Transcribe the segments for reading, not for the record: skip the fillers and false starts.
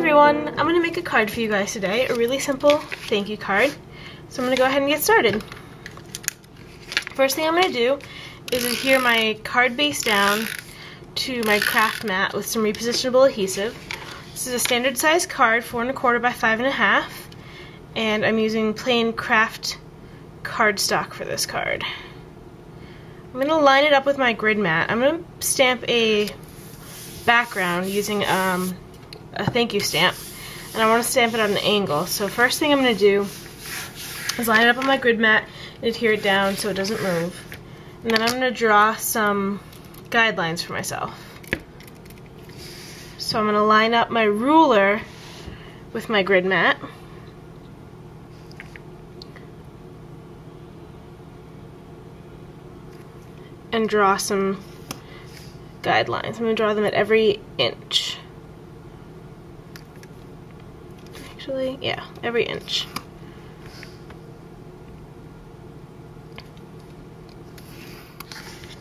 everyone, I'm going to make a card for you guys today, a really simple thank you card. So I'm going to go ahead and get started. First thing I'm going to do is adhere my card base down to my craft mat with some repositionable adhesive. This is a standard size card, 4 1/4 by 5 1/2, and I'm using plain craft cardstock for this card. I'm going to line it up with my grid mat. I'm going to stamp a background using a thank you stamp, and I want to stamp it at an angle. So first thing I'm going to do is line it up on my grid mat and adhere it down so it doesn't move. And then I'm going to draw some guidelines for myself. So I'm going to line up my ruler with my grid mat. And draw some guidelines. I'm going to draw them at every inch. Actually, yeah, every inch.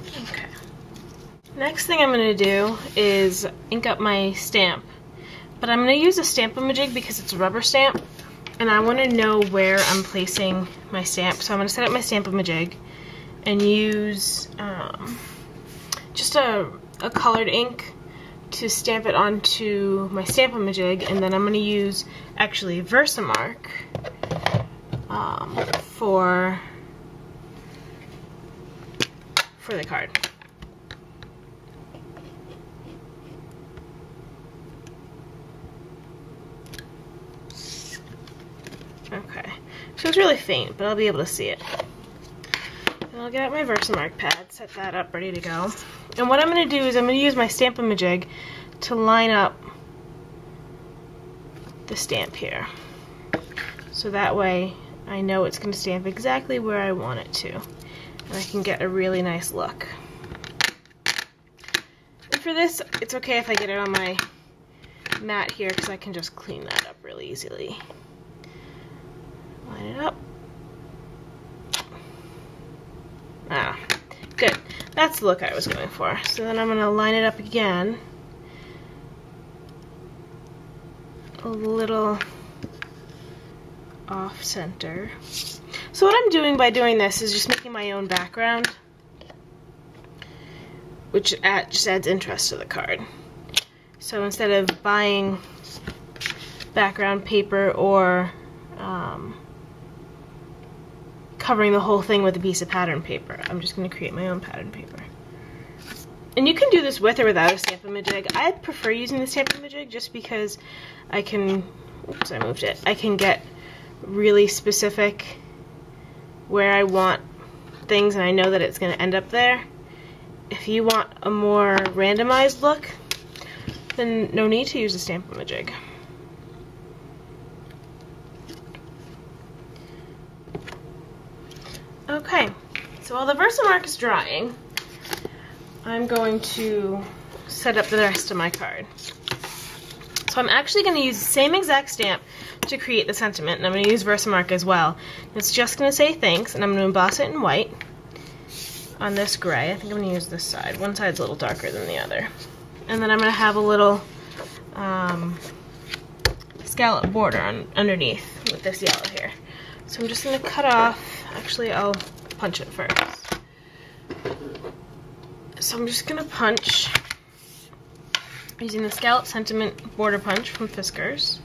Okay. Next thing I'm going to do is ink up my stamp. But I'm going to use a Stamp-A-Majig because it's a rubber stamp, and I want to know where I'm placing my stamp. So I'm going to set up my Stamp-A-Majig and use just a colored ink to stamp it onto my Stamp-A-Majig, and then I'm going to use actually Versamark for the card. Okay, so it's really faint, but I'll be able to see it. And I'll get out my Versamark pad, set that up, ready to go. And what I'm going to do is I'm going to use my Stamp-A-Majig to line up the stamp here. So that way I know it's going to stamp exactly where I want it to. And I can get a really nice look. And for this, it's okay if I get it on my mat here because I can just clean that up really easily. Line it up. Ah, good. That's the look I was going for. So then I'm going to line it up again. A little off center. So what I'm doing by doing this is just making my own background, which just adds interest to the card. So instead of buying background paper or covering the whole thing with a piece of pattern paper, I'm just going to create my own pattern paper. And you can do this with or without a Stamp-A-Majig. I prefer using the Stamp-A-Majig just because I can, oops, I moved it. I can get really specific where I want things and I know that it's going to end up there. If you want a more randomized look, then no need to use a Stamp-A-Majig. Okay, so while the Versamark is drying, I'm going to set up the rest of my card. So I'm actually going to use the same exact stamp to create the sentiment, and I'm going to use Versamark as well. It's just going to say thanks, and I'm going to emboss it in white on this gray. I think I'm going to use this side. One side's a little darker than the other. And then I'm going to have a little scallop border underneath with this yellow here. So I'm just going to cut off, actually I'll punch it first. So I'm just going to punch using the Scallop Sentiment Border Punch from Fiskars.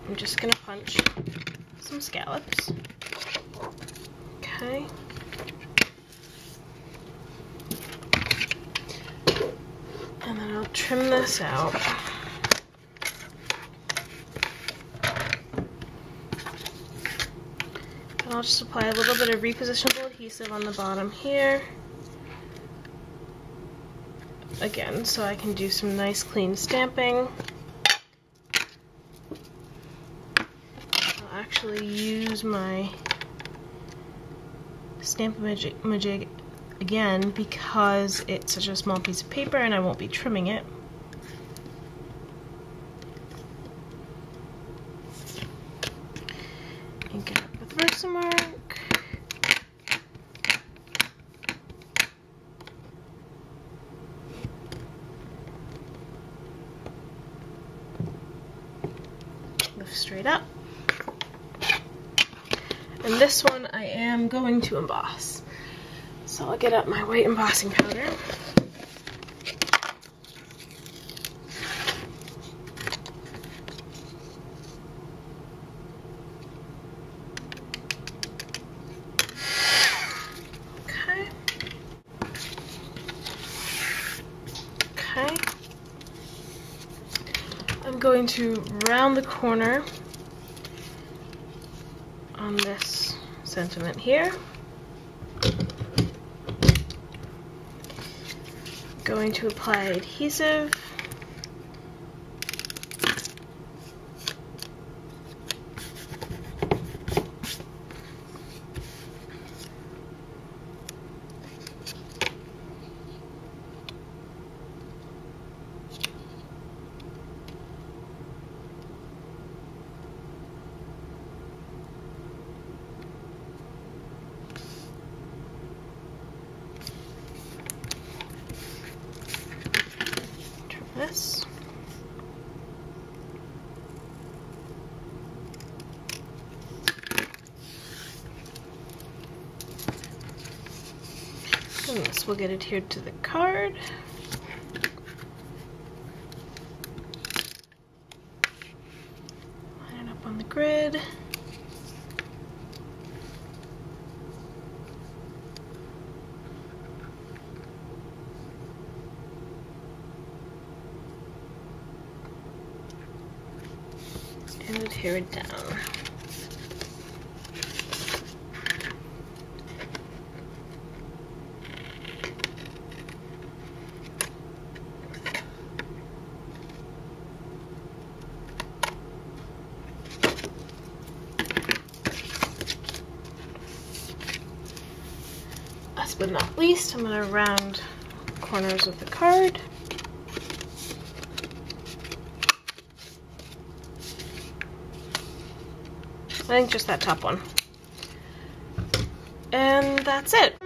I'm just going to punch some scallops. Okay. And then I'll trim this out. And I'll just apply a little bit of repositionable adhesive on the bottom here. Again, so I can do some nice clean stamping. I'll actually use my Stamp-A-Majig again because it's such a small piece of paper and I won't be trimming it. Ink it up with Versamark. straight up. And this one I am going to emboss. So I'll get out my white embossing powder. Okay. I'm going to round the corner on this sentiment here. Going to apply adhesive. This. And this will get adhered to the card. Line it up on the grid. And adhere it down. Last but not least, I'm going to round corners of the card. I think just that top one. And that's it.